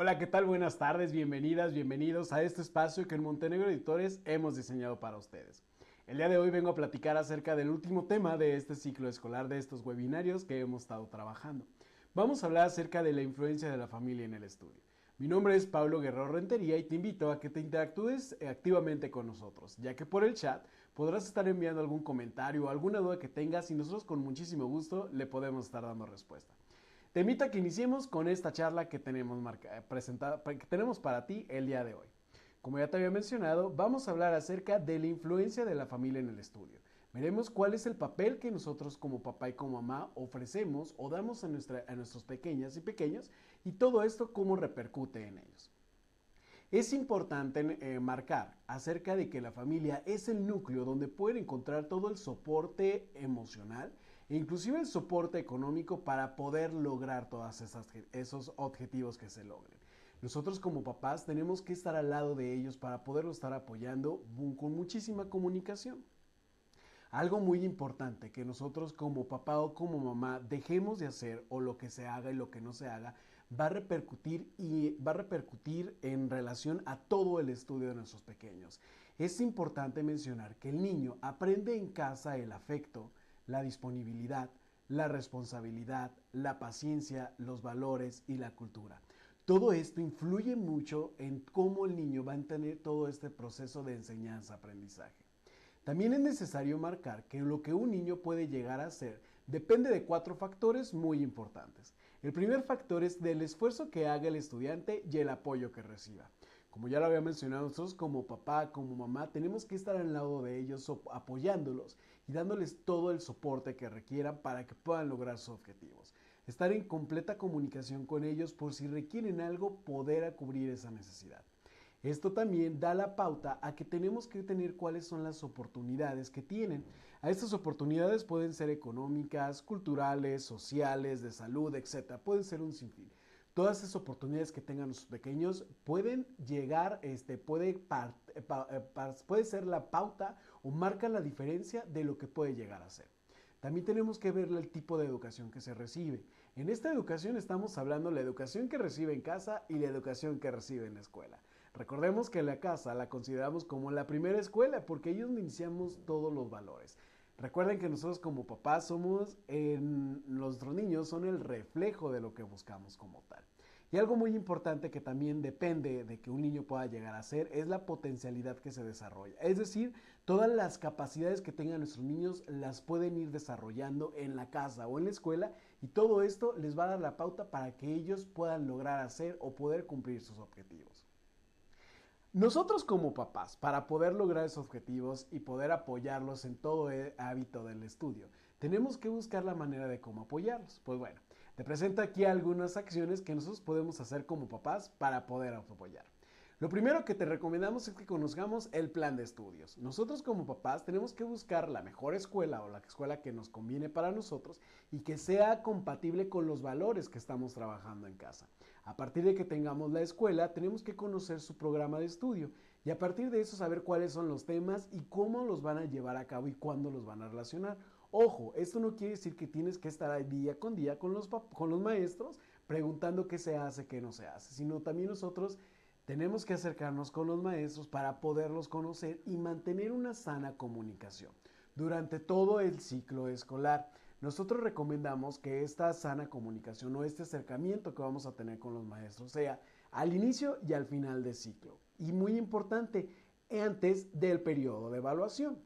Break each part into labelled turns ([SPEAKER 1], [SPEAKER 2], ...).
[SPEAKER 1] Hola, ¿qué tal? Buenas tardes, bienvenidas, bienvenidos a este espacio que en Montenegro Editores hemos diseñado para ustedes. El día de hoy vengo a platicar acerca del último tema de este ciclo escolar, de estos webinarios que hemos estado trabajando. Vamos a hablar acerca de la influencia de la familia en el estudio. Mi nombre es Pablo Guerrero Rentería y te invito a que te interactúes activamente con nosotros, ya que por el chat podrás estar enviando algún comentario o alguna duda que tengas y nosotros con muchísimo gusto le podemos estar dando respuesta. Te invito a que iniciemos con esta charla que tenemos para ti el día de hoy. Como ya te había mencionado, vamos a hablar acerca de la influencia de la familia en el estudio. Veremos cuál es el papel que nosotros como papá y como mamá ofrecemos o damos a nuestros pequeñas y pequeños y todo esto cómo repercute en ellos. Es importante marcar acerca de que la familia es el núcleo donde pueden encontrar todo el soporte emocional e inclusive el soporte económico para poder lograr todos esos objetivos que se logren. Nosotros como papás tenemos que estar al lado de ellos para poderlos estar apoyando con muchísima comunicación. Algo muy importante que nosotros como papá o como mamá dejemos de hacer o lo que se haga y lo que no se haga va a repercutir en relación a todo el estudio de nuestros pequeños. Es importante mencionar que el niño aprende en casa el afecto, la disponibilidad, la responsabilidad, la paciencia, los valores y la cultura. Todo esto influye mucho en cómo el niño va a tener todo este proceso de enseñanza-aprendizaje. También es necesario marcar que lo que un niño puede llegar a ser depende de 4 factores muy importantes. El primer factor es del esfuerzo que haga el estudiante y el apoyo que reciba. Como ya lo había mencionado, nosotros como papá, como mamá, tenemos que estar al lado de ellos apoyándolos y dándoles todo el soporte que requieran para que puedan lograr sus objetivos. Estar en completa comunicación con ellos por si requieren algo, poder cubrir esa necesidad. Esto también da la pauta a que tenemos que tener cuáles son las oportunidades que tienen. A estas oportunidades pueden ser económicas, culturales, sociales, de salud, etc. Pueden ser un sinfín. Todas esas oportunidades que tengan los pequeños pueden llegar, puede ser la pauta o marca la diferencia de lo que puede llegar a ser. También tenemos que ver el tipo de educación que se recibe. En esta educación estamos hablando de la educación que recibe en casa y la educación que recibe en la escuela. Recordemos que la casa la consideramos como la primera escuela porque ahí es donde iniciamos todos los valores. Recuerden que nosotros como papás nuestros niños son el reflejo de lo que buscamos como tal. Y algo muy importante que también depende de que un niño pueda llegar a ser es la potencialidad que se desarrolla. Es decir, todas las capacidades que tengan nuestros niños las pueden ir desarrollando en la casa o en la escuela y todo esto les va a dar la pauta para que ellos puedan lograr hacer o poder cumplir sus objetivos. Nosotros como papás, para poder lograr esos objetivos y poder apoyarlos en todo el hábito del estudio, tenemos que buscar la manera de cómo apoyarlos. Pues bueno, te presento aquí algunas acciones que nosotros podemos hacer como papás para poder apoyar. Lo primero que te recomendamos es que conozcamos el plan de estudios. Nosotros como papás tenemos que buscar la mejor escuela o la escuela que nos conviene para nosotros y que sea compatible con los valores que estamos trabajando en casa. A partir de que tengamos la escuela, tenemos que conocer su programa de estudio y a partir de eso saber cuáles son los temas y cómo los van a llevar a cabo y cuándo los van a relacionar. Ojo, esto no quiere decir que tienes que estar ahí día con día con los maestros preguntando qué se hace, qué no se hace, sino también nosotros tenemos que acercarnos con los maestros para poderlos conocer y mantener una sana comunicación. Durante todo el ciclo escolar, nosotros recomendamos que esta sana comunicación o este acercamiento que vamos a tener con los maestros sea al inicio y al final del ciclo. Y muy importante, antes del periodo de evaluación.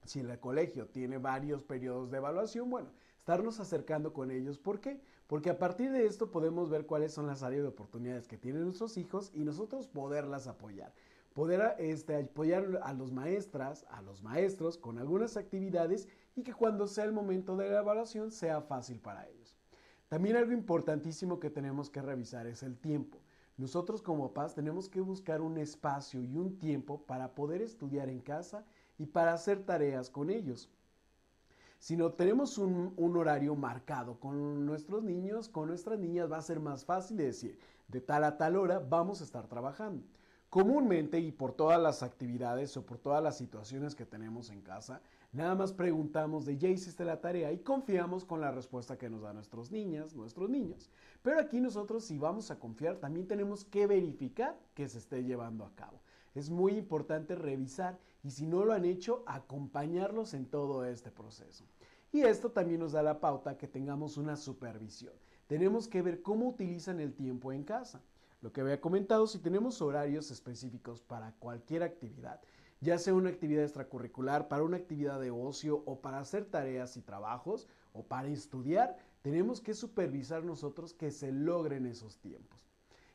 [SPEAKER 1] Si el colegio tiene varios periodos de evaluación, bueno, estarnos acercando con ellos. ¿Por qué? Porque a partir de esto podemos ver cuáles son las áreas de oportunidades que tienen nuestros hijos y nosotros poderlas apoyar. Poder apoyar a los maestras, a los maestros con algunas actividades y que cuando sea el momento de la evaluación sea fácil para ellos. También algo importantísimo que tenemos que revisar es el tiempo. Nosotros como papás tenemos que buscar un espacio y un tiempo para poder estudiar en casa y para hacer tareas con ellos. Si no tenemos un horario marcado con nuestros niños, con nuestras niñas, va a ser más fácil de decir, de tal a tal hora vamos a estar trabajando. Comúnmente y por todas las actividades o por todas las situaciones que tenemos en casa, Nada más preguntamos de ya hiciste la tarea y confiamos con la respuesta que nos dan nuestras niñas, nuestros niños. Pero aquí nosotros, si vamos a confiar, también tenemos que verificar que se esté llevando a cabo. Es muy importante revisar y si no lo han hecho, acompañarlos en todo este proceso. Y esto también nos da la pauta que tengamos una supervisión. Tenemos que ver cómo utilizan el tiempo en casa. Lo que había comentado, si tenemos horarios específicos para cualquier actividad, ya sea una actividad extracurricular, para una actividad de ocio o para hacer tareas y trabajos o para estudiar, tenemos que supervisar nosotros que se logren esos tiempos.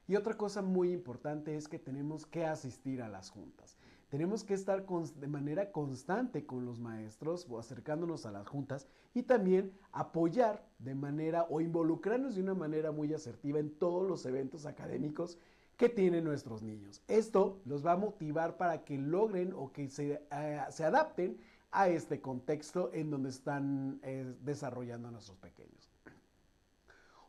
[SPEAKER 1] Y otra cosa muy importante es que tenemos que asistir a las juntas. Tenemos que estar de manera constante con los maestros o acercándonos a las juntas y también apoyar de manera o involucrarnos de una manera muy asertiva en todos los eventos académicos que tienen nuestros niños. Esto los va a motivar para que logren o que se adapten a este contexto en donde están desarrollando a nuestros pequeños.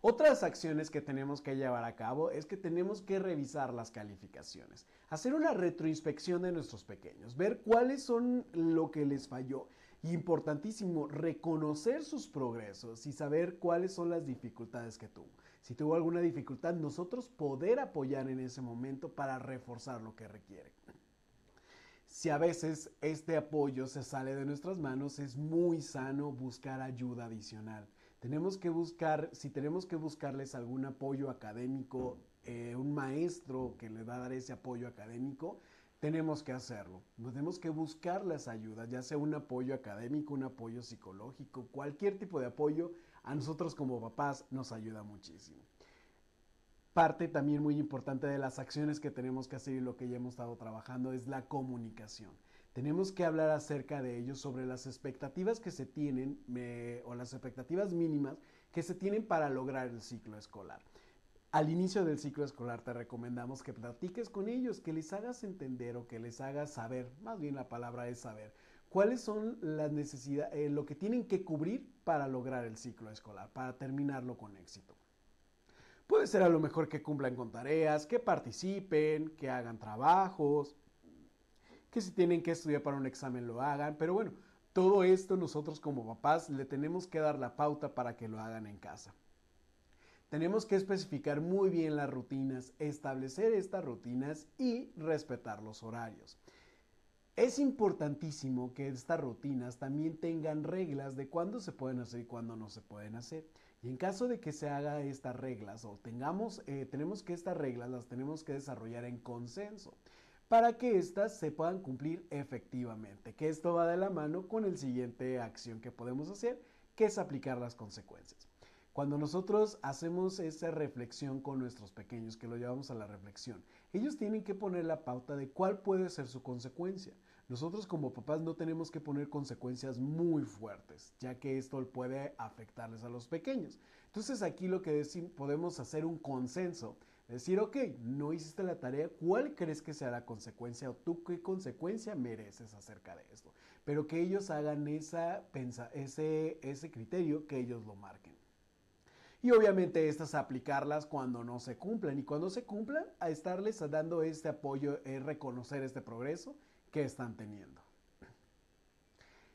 [SPEAKER 1] Otras acciones que tenemos que llevar a cabo es que tenemos que revisar las calificaciones, hacer una retroinspección de nuestros pequeños, ver cuáles son lo que les falló. Y importantísimo, reconocer sus progresos y saber cuáles son las dificultades que tuvo. Si tuvo alguna dificultad, nosotros poder apoyar en ese momento para reforzar lo que requiere. Si a veces este apoyo se sale de nuestras manos, es muy sano buscar ayuda adicional. Tenemos que buscar, si tenemos que buscarles algún apoyo académico, un maestro que le va a dar ese apoyo académico, tenemos que hacerlo. Tenemos que buscar las ayudas, ya sea un apoyo académico, un apoyo psicológico, cualquier tipo de apoyo, a nosotros como papás nos ayuda muchísimo. Parte también muy importante de las acciones que tenemos que hacer y lo que ya hemos estado trabajando es la comunicación. Tenemos que hablar acerca de ello, sobre las expectativas que se tienen o las expectativas mínimas que se tienen para lograr el ciclo escolar. Al inicio del ciclo escolar te recomendamos que platiques con ellos, que les hagas entender o que les hagas saber, más bien la palabra es saber, cuáles son las necesidades, lo que tienen que cubrir para lograr el ciclo escolar, para terminarlo con éxito. Puede ser a lo mejor que cumplan con tareas, que participen, que hagan trabajos, que si tienen que estudiar para un examen lo hagan, pero bueno, todo esto nosotros como papás le tenemos que dar la pauta para que lo hagan en casa. Tenemos que especificar muy bien las rutinas, establecer estas rutinas y respetar los horarios. Es importantísimo que estas rutinas también tengan reglas de cuándo se pueden hacer y cuándo no se pueden hacer. Y en caso de que se haga estas reglas o tenemos que estas reglas las tenemos que desarrollar en consenso para que éstas se puedan cumplir efectivamente. Que esto va de la mano con el siguiente acción que podemos hacer, que es aplicar las consecuencias. Cuando nosotros hacemos esa reflexión con nuestros pequeños, que lo llevamos a la reflexión, ellos tienen que poner la pauta de cuál puede ser su consecuencia. Nosotros como papás no tenemos que poner consecuencias muy fuertes, ya que esto puede afectarles a los pequeños. Entonces aquí lo que podemos hacer un consenso, decir, ok, no hiciste la tarea, ¿cuál crees que sea la consecuencia o tú qué consecuencia mereces acerca de esto? Pero que ellos hagan ese criterio, que ellos lo marquen. Y obviamente estas aplicarlas cuando no se cumplan. Y cuando se cumplan, a estarles dando este apoyo, reconocer este progreso que están teniendo.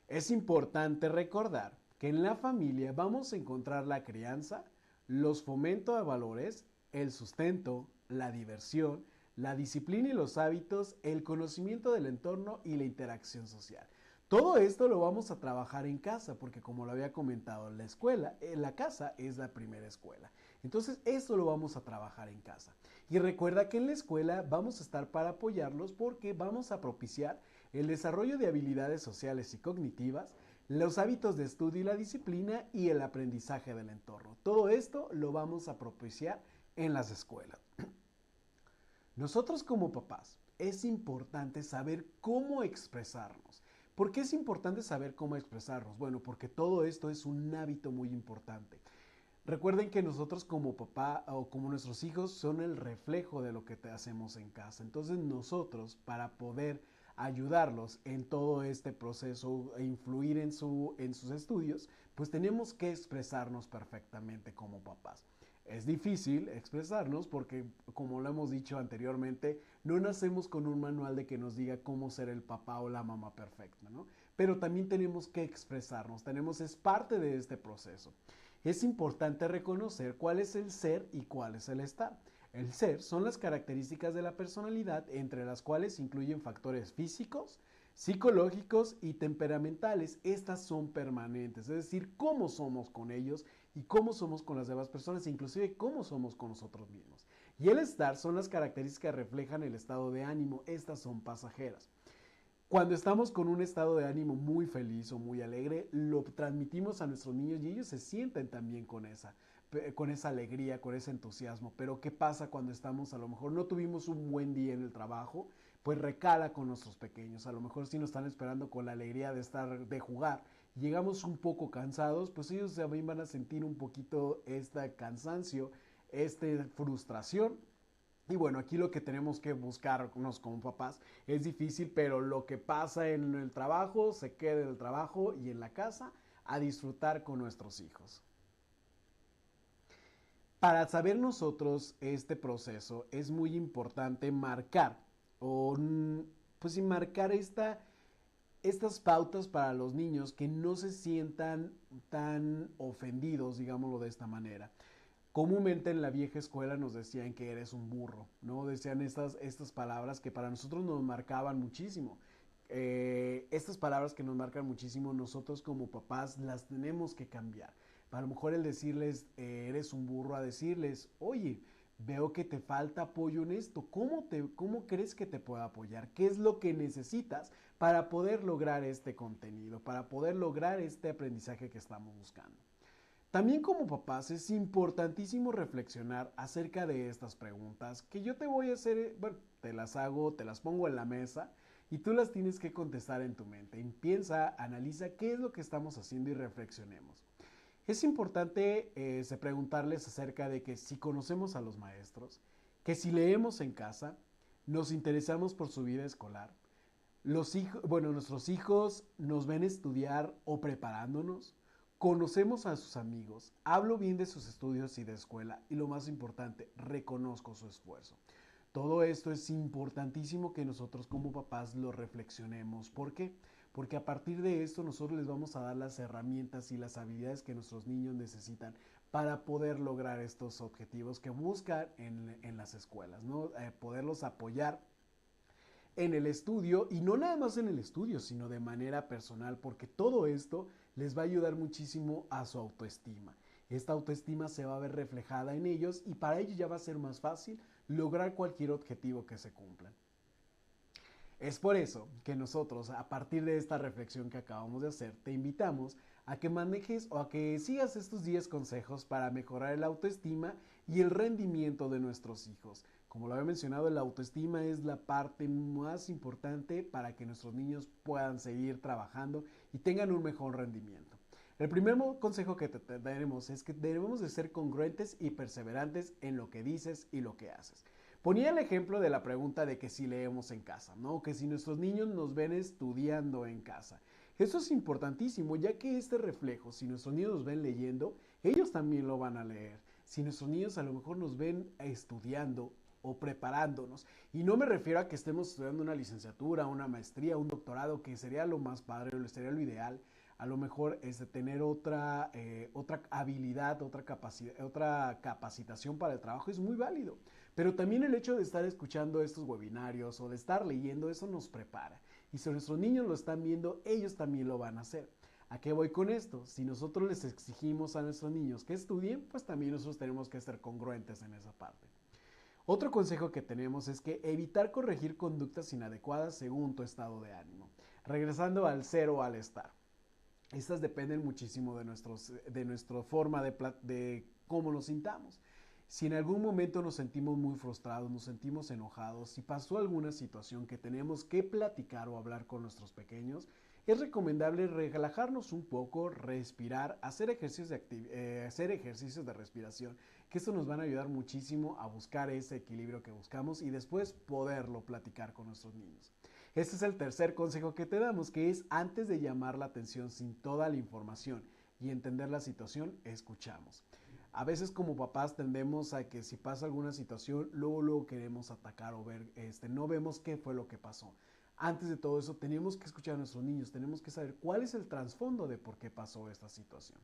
[SPEAKER 1] Es importante recordar que en la familia vamos a encontrar la crianza, los fomentos de valores, el sustento, la diversión, la disciplina y los hábitos, el conocimiento del entorno y la interacción social. Todo esto lo vamos a trabajar en casa, porque como lo había comentado, la casa es la primera escuela. Entonces, esto lo vamos a trabajar en casa. Y recuerda que en la escuela vamos a estar para apoyarlos porque vamos a propiciar el desarrollo de habilidades sociales y cognitivas, los hábitos de estudio y la disciplina y el aprendizaje del entorno. Todo esto lo vamos a propiciar en las escuelas. Nosotros como papás es importante saber cómo expresarnos. ¿Por qué es importante saber cómo expresarnos? Bueno, porque todo esto es un hábito muy importante. Recuerden que nosotros como papá o como nuestros hijos son el reflejo de lo que hacemos en casa. Entonces nosotros, para poder ayudarlos en todo este proceso e influir en sus estudios, pues tenemos que expresarnos perfectamente como papás. Es difícil expresarnos porque, como lo hemos dicho anteriormente, no nacemos con un manual de que nos diga cómo ser el papá o la mamá perfecta, ¿no? pero también tenemos que expresarnos, es parte de este proceso. Es importante reconocer cuál es el ser y cuál es el estar. El ser son las características de la personalidad, entre las cuales incluyen factores físicos, psicológicos y temperamentales. Estas son permanentes, es decir, cómo somos con ellos y cómo somos con las demás personas, e inclusive cómo somos con nosotros mismos. Y el estar son las características que reflejan el estado de ánimo. Estas son pasajeras. Cuando estamos con un estado de ánimo muy feliz o muy alegre, lo transmitimos a nuestros niños y ellos se sienten también con esa alegría, con ese entusiasmo. Pero ¿qué pasa cuando estamos, a lo mejor no tuvimos un buen día en el trabajo? Pues recala con nuestros pequeños. A lo mejor sí nos están esperando con la alegría de jugar. Llegamos un poco cansados, pues ellos también van a sentir un poquito este cansancio, esta frustración. Y bueno, aquí lo que tenemos que buscarnos como papás es difícil, pero lo que pasa en el trabajo se queda en el trabajo y en la casa a disfrutar con nuestros hijos. Para saber nosotros este proceso es muy importante marcar o pues sí, marcar estas pautas para los niños que no se sientan tan ofendidos, digámoslo de esta manera. Comúnmente en la vieja escuela nos decían que eres un burro, ¿no? Decían estas palabras que para nosotros nos marcaban muchísimo. Estas palabras que nos marcan muchísimo, nosotros como papás las tenemos que cambiar. A lo mejor el decirles eres un burro a decirles, oye, veo que te falta apoyo en esto. ¿Cómo crees que te puedo apoyar? ¿Qué es lo que necesitas para poder lograr este contenido, para poder lograr este aprendizaje que estamos buscando? También como papás es importantísimo reflexionar acerca de estas preguntas que yo te voy a hacer, bueno, te las hago, te las pongo en la mesa y tú las tienes que contestar en tu mente. Piensa, analiza qué es lo que estamos haciendo y reflexionemos. Es importante preguntarles acerca de que si conocemos a los maestros, que si leemos en casa, nos interesamos por su vida escolar, nuestros hijos nos ven estudiar o preparándonos, conocemos a sus amigos, hablo bien de sus estudios y de escuela y lo más importante, reconozco su esfuerzo. Todo esto es importantísimo que nosotros como papás lo reflexionemos. ¿Por qué? Porque a partir de esto nosotros les vamos a dar las herramientas y las habilidades que nuestros niños necesitan para poder lograr estos objetivos que buscan en las escuelas, ¿no? Poderlos apoyar en el estudio y no nada más en el estudio, sino de manera personal, porque todo esto les va a ayudar muchísimo a su autoestima. Esta autoestima se va a ver reflejada en ellos y para ellos ya va a ser más fácil lograr cualquier objetivo que se cumplan. Es por eso que nosotros, a partir de esta reflexión que acabamos de hacer, te invitamos a que manejes o a que sigas estos 10 consejos para mejorar la autoestima y el rendimiento de nuestros hijos. Como lo había mencionado, la autoestima es la parte más importante para que nuestros niños puedan seguir trabajando y tengan un mejor rendimiento. El primer consejo que te daremos es que debemos de ser congruentes y perseverantes en lo que dices y lo que haces. Ponía el ejemplo de la pregunta de que si leemos en casa, ¿no? Que si nuestros niños nos ven estudiando en casa. Eso es importantísimo, ya que este reflejo, si nuestros niños nos ven leyendo, ellos también lo van a leer. Si nuestros niños a lo mejor nos ven estudiando o preparándonos, y no me refiero a que estemos estudiando una licenciatura, una maestría, un doctorado, que sería lo más padre, sería lo ideal, a lo mejor tener otra habilidad, otra capacitación para el trabajo es muy válido. Pero también el hecho de estar escuchando estos webinarios o de estar leyendo, eso nos prepara. Y si nuestros niños lo están viendo, ellos también lo van a hacer. ¿A qué voy con esto? Si nosotros les exigimos a nuestros niños que estudien, pues también nosotros tenemos que ser congruentes en esa parte. Otro consejo que tenemos es que evitar corregir conductas inadecuadas según tu estado de ánimo. Regresando al ser o al estar. Estas dependen muchísimo de nuestra forma de cómo nos sintamos. Si en algún momento nos sentimos muy frustrados, nos sentimos enojados, si pasó alguna situación que tenemos que platicar o hablar con nuestros pequeños, es recomendable relajarnos un poco, respirar, hacer ejercicios de respiración, que esto nos van a ayudar muchísimo a buscar ese equilibrio que buscamos y después poderlo platicar con nuestros niños. Este es el tercer consejo que te damos, que es antes de llamar la atención sin toda la información y entender la situación, escuchamos. A veces como papás tendemos a que si pasa alguna situación, luego queremos atacar o ver, no vemos qué fue lo que pasó. Antes de todo eso, tenemos que escuchar a nuestros niños, tenemos que saber cuál es el trasfondo de por qué pasó esta situación.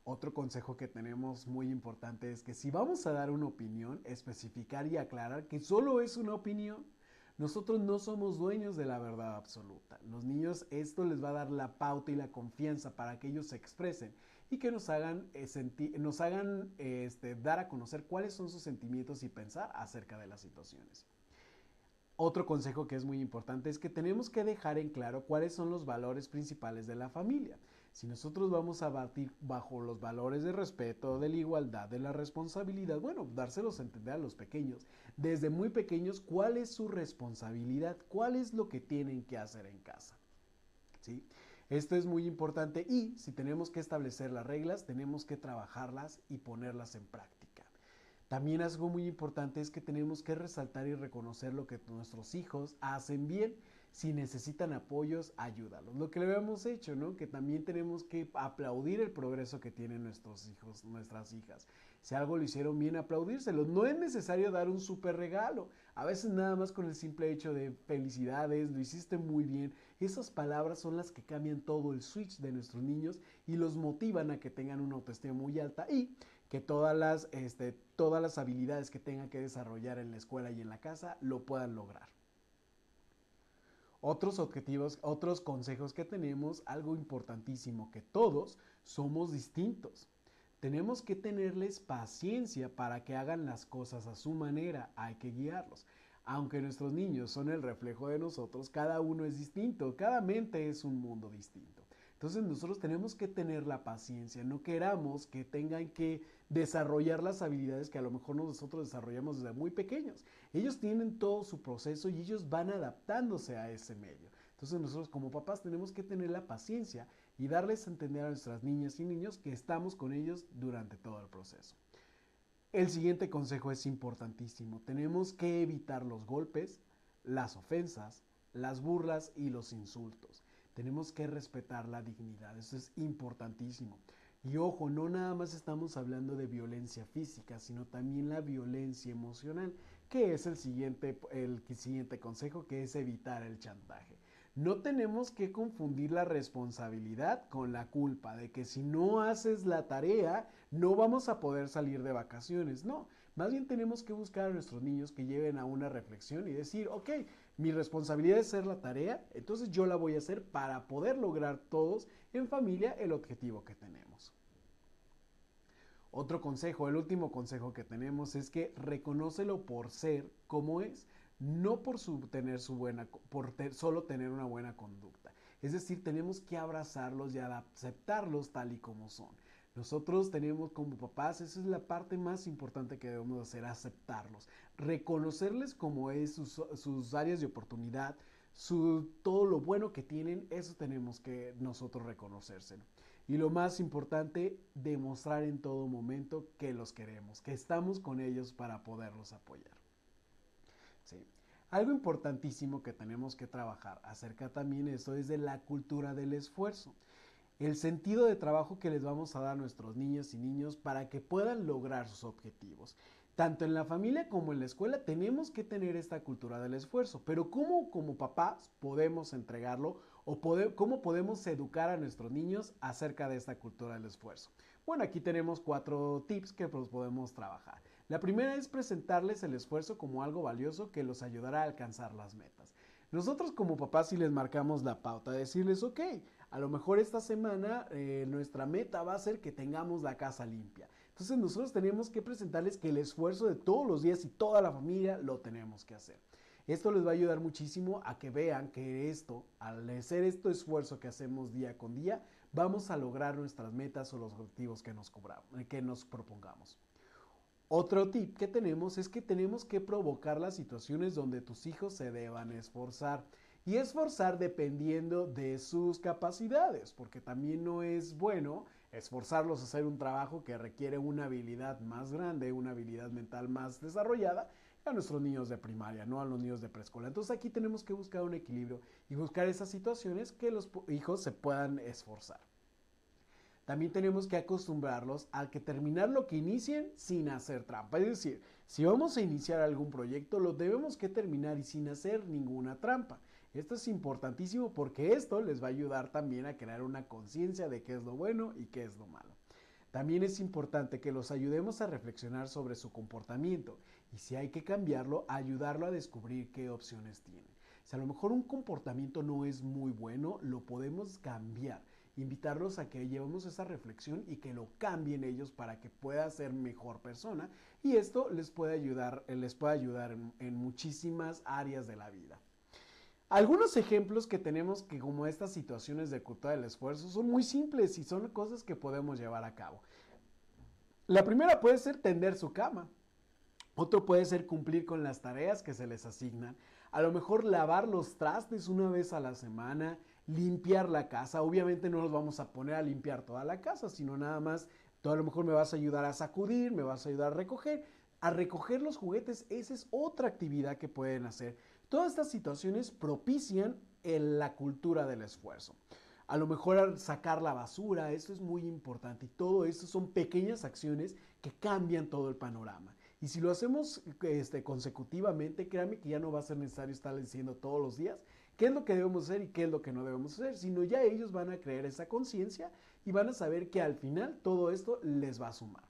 [SPEAKER 1] Otro consejo que tenemos muy importante es que si vamos a dar una opinión, especificar y aclarar que solo es una opinión. Nosotros no somos dueños de la verdad absoluta. Los niños esto les va a dar la pauta y la confianza para que ellos se expresen y que nos hagan, dar a conocer cuáles son sus sentimientos y pensar acerca de las situaciones. Otro consejo que es muy importante es que tenemos que dejar en claro cuáles son los valores principales de la familia. Si nosotros vamos a batir bajo los valores de respeto, de la igualdad, de la responsabilidad, bueno, dárselos a entender a los pequeños. Desde muy pequeños, ¿cuál es su responsabilidad? ¿Cuál es lo que tienen que hacer en casa? ¿Sí? Esto es muy importante y si tenemos que establecer las reglas, tenemos que trabajarlas y ponerlas en práctica. También algo muy importante es que tenemos que resaltar y reconocer lo que nuestros hijos hacen bien. Si necesitan apoyos, ayúdalos. Lo que le habíamos hecho, ¿no? Que también tenemos que aplaudir el progreso que tienen nuestros hijos, nuestras hijas. Si algo lo hicieron bien, aplaudírselo. No es necesario dar un súper regalo. A veces nada más con el simple hecho de felicidades, lo hiciste muy bien. Esas palabras son las que cambian todo el switch de nuestros niños y los motivan a que tengan una autoestima muy alta y que todas las habilidades que tengan que desarrollar en la escuela y en la casa lo puedan lograr. Otros objetivos, otros consejos que tenemos, algo importantísimo, que todos somos distintos. Tenemos que tenerles paciencia para que hagan las cosas a su manera, hay que guiarlos. Aunque nuestros niños son el reflejo de nosotros, cada uno es distinto, cada mente es un mundo distinto. Entonces nosotros tenemos que tener la paciencia, no queramos que tengan que desarrollar las habilidades que a lo mejor nosotros desarrollamos desde muy pequeños. Ellos tienen todo su proceso y ellos van adaptándose a ese medio. Entonces nosotros como papás tenemos que tener la paciencia y darles a entender a nuestras niñas y niños que estamos con ellos durante todo el proceso. El siguiente consejo es importantísimo. Tenemos que evitar los golpes, las ofensas, las burlas y los insultos. Tenemos que respetar la dignidad. Eso es importantísimo. Y ojo, no nada más estamos hablando de violencia física, sino también la violencia emocional, que es el siguiente consejo, que es evitar el chantaje. No tenemos que confundir la responsabilidad con la culpa de que si no haces la tarea no vamos a poder salir de vacaciones. No, más bien tenemos que buscar a nuestros niños que lleven a una reflexión y decir, ok, mi responsabilidad es hacer la tarea, entonces yo la voy a hacer para poder lograr todos en familia el objetivo que tenemos. Otro consejo, el último consejo que tenemos es que reconócelo por ser como es, no por solo tener una buena conducta. Es decir, tenemos que abrazarlos y aceptarlos tal y como son. Nosotros tenemos como papás, esa es la parte más importante que debemos hacer, aceptarlos, reconocerles como es sus áreas de oportunidad, todo lo bueno que tienen, eso tenemos que nosotros reconocérselo. Y lo más importante, demostrar en todo momento que los queremos, que estamos con ellos para poderlos apoyar. ¿Sí? Algo importantísimo que tenemos que trabajar acerca también eso es de la cultura del esfuerzo. El sentido de trabajo que les vamos a dar a nuestros niños y niños para que puedan lograr sus objetivos. Tanto en la familia como en la escuela tenemos que tener esta cultura del esfuerzo, pero ¿cómo como papás podemos entregarlo o cómo podemos educar a nuestros niños acerca de esta cultura del esfuerzo? Bueno, aquí tenemos 4 tips que podemos trabajar. La primera es presentarles el esfuerzo como algo valioso que los ayudará a alcanzar las metas. Nosotros como papás sí les marcamos la pauta, decirles, ok, a lo mejor esta semana nuestra meta va a ser que tengamos la casa limpia. Entonces nosotros tenemos que presentarles que el esfuerzo de todos los días y toda la familia lo tenemos que hacer. Esto les va a ayudar muchísimo a que vean que al hacer este esfuerzo que hacemos día con día, vamos a lograr nuestras metas o los objetivos que nos propongamos. Otro tip que tenemos es que tenemos que provocar las situaciones donde tus hijos se deban esforzar. Y esforzar dependiendo de sus capacidades, porque también no es bueno esforzarlos a hacer un trabajo que requiere una habilidad más grande, una habilidad mental más desarrollada a nuestros niños de primaria, no a los niños de preescolar. Entonces aquí tenemos que buscar un equilibrio y buscar esas situaciones que los hijos se puedan esforzar. También tenemos que acostumbrarlos a que terminar lo que inicien sin hacer trampa. Es decir, si vamos a iniciar algún proyecto, lo debemos que terminar y sin hacer ninguna trampa. Esto es importantísimo porque esto les va a ayudar también a crear una conciencia de qué es lo bueno y qué es lo malo. También es importante que los ayudemos a reflexionar sobre su comportamiento y si hay que cambiarlo, ayudarlo a descubrir qué opciones tienen. Si a lo mejor un comportamiento no es muy bueno, lo podemos cambiar. Invitarlos a que llevemos esa reflexión y que lo cambien ellos para que pueda ser mejor persona y esto les puede ayudar en muchísimas áreas de la vida. Algunos ejemplos que tenemos que como estas situaciones de cultura del esfuerzo son muy simples y son cosas que podemos llevar a cabo. La primera puede ser tender su cama. Otro puede ser cumplir con las tareas que se les asignan. A lo mejor lavar los trastes una vez a la semana, limpiar la casa. Obviamente no nos vamos a poner a limpiar toda la casa, sino nada más, tú a lo mejor me vas a ayudar a sacudir, me vas a ayudar a recoger. A recoger los juguetes, esa es otra actividad que pueden hacer. Todas estas situaciones propician la cultura del esfuerzo. A lo mejor sacar la basura, esto es muy importante y todo esto son pequeñas acciones que cambian todo el panorama. Y si lo hacemos consecutivamente, créanme que ya no va a ser necesario estar diciendo todos los días qué es lo que debemos hacer y qué es lo que no debemos hacer, sino ya ellos van a crear esa conciencia y van a saber que al final todo esto les va a sumar.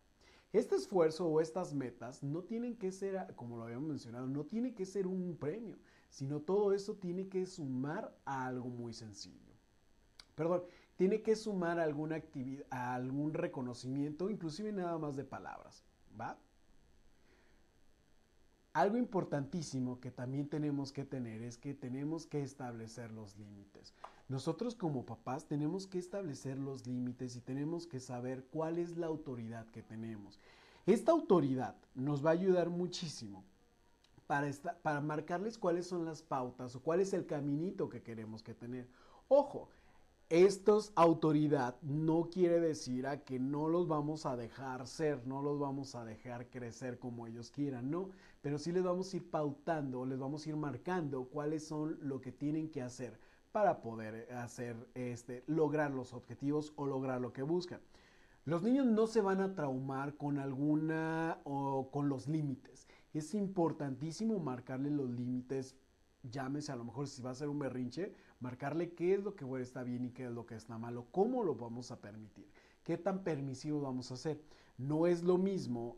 [SPEAKER 1] Este esfuerzo o estas metas no tienen que ser, como lo habíamos mencionado, no tiene que ser un premio, sino todo esto tiene que sumar a algo muy sencillo. Perdón, tiene que sumar a alguna actividad, a algún reconocimiento, inclusive nada más de palabras, ¿va? Algo importantísimo que también tenemos que tener es que tenemos que establecer los límites. Nosotros como papás tenemos que establecer los límites y tenemos que saber cuál es la autoridad que tenemos. Esta autoridad nos va a ayudar muchísimo para marcarles cuáles son las pautas o cuál es el caminito que queremos que tener. Ojo, estos autoridad no quiere decir a que no los vamos a dejar ser, no los vamos a dejar crecer como ellos quieran, no, pero sí les vamos a ir pautando, les vamos a ir marcando cuáles son lo que tienen que hacer para poder hacer lograr los objetivos o lograr lo que buscan. Los niños no se van a traumar con alguna o con los límites. Es importantísimo marcarle los límites. Llámese a lo mejor si va a ser un berrinche, marcarle qué es lo que está bien y qué es lo que está malo, cómo lo vamos a permitir, qué tan permisivo vamos a hacer. No es lo mismo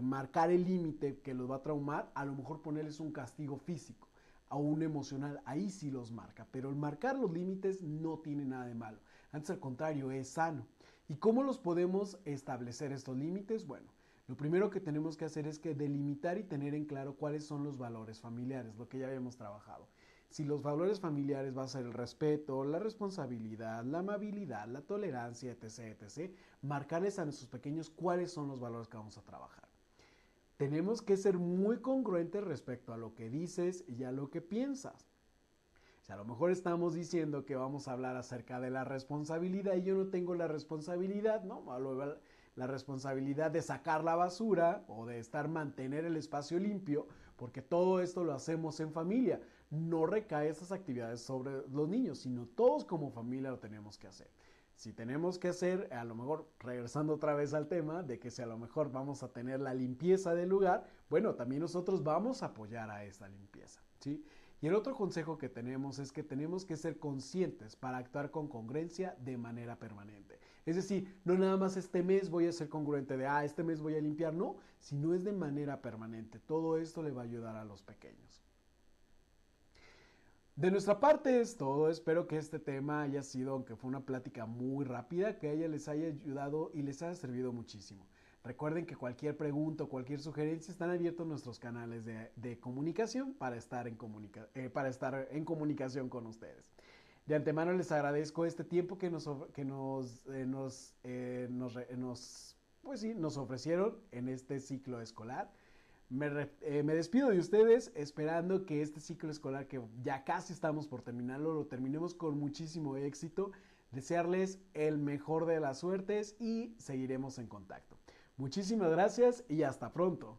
[SPEAKER 1] marcar el límite que los va a traumar, a lo mejor ponerles un castigo físico o un emocional, ahí sí los marca, pero el marcar los límites no tiene nada de malo, antes al contrario es sano. ¿Y cómo los podemos establecer estos límites? Bueno, lo primero que tenemos que hacer es que delimitar y tener en claro cuáles son los valores familiares, lo que ya habíamos trabajado. Si los valores familiares va a ser el respeto, la responsabilidad, la amabilidad, la tolerancia, etc., etc., marcarles a nuestros pequeños cuáles son los valores que vamos a trabajar. Tenemos que ser muy congruentes respecto a lo que dices y a lo que piensas. Si a lo mejor estamos diciendo que vamos a hablar acerca de la responsabilidad y yo no tengo la responsabilidad, ¿no? La responsabilidad de sacar la basura o de mantener el espacio limpio, porque todo esto lo hacemos en familia. No recae estas actividades sobre los niños, sino todos como familia lo tenemos que hacer. Si tenemos que hacer, a lo mejor regresando otra vez al tema de que si a lo mejor vamos a tener la limpieza del lugar, bueno, también nosotros vamos a apoyar a esta limpieza, ¿sí? Y el otro consejo que tenemos es que tenemos que ser conscientes para actuar con congruencia de manera permanente. Es decir, no nada más este mes voy a ser congruente de, este mes voy a limpiar, no, sino es de manera permanente. Todo esto le va a ayudar a los pequeños. De nuestra parte es todo, espero que este tema haya sido, aunque fue una plática muy rápida, que a ella les haya ayudado y les haya servido muchísimo. Recuerden que cualquier pregunta o cualquier sugerencia están abiertos nuestros canales de comunicación para estar en comunicación con ustedes. De antemano les agradezco este tiempo que nos ofrecieron en este ciclo escolar. Me despido de ustedes esperando que este ciclo escolar que ya casi estamos por terminarlo, lo terminemos con muchísimo éxito. Desearles el mejor de las suertes y seguiremos en contacto. Muchísimas gracias y hasta pronto.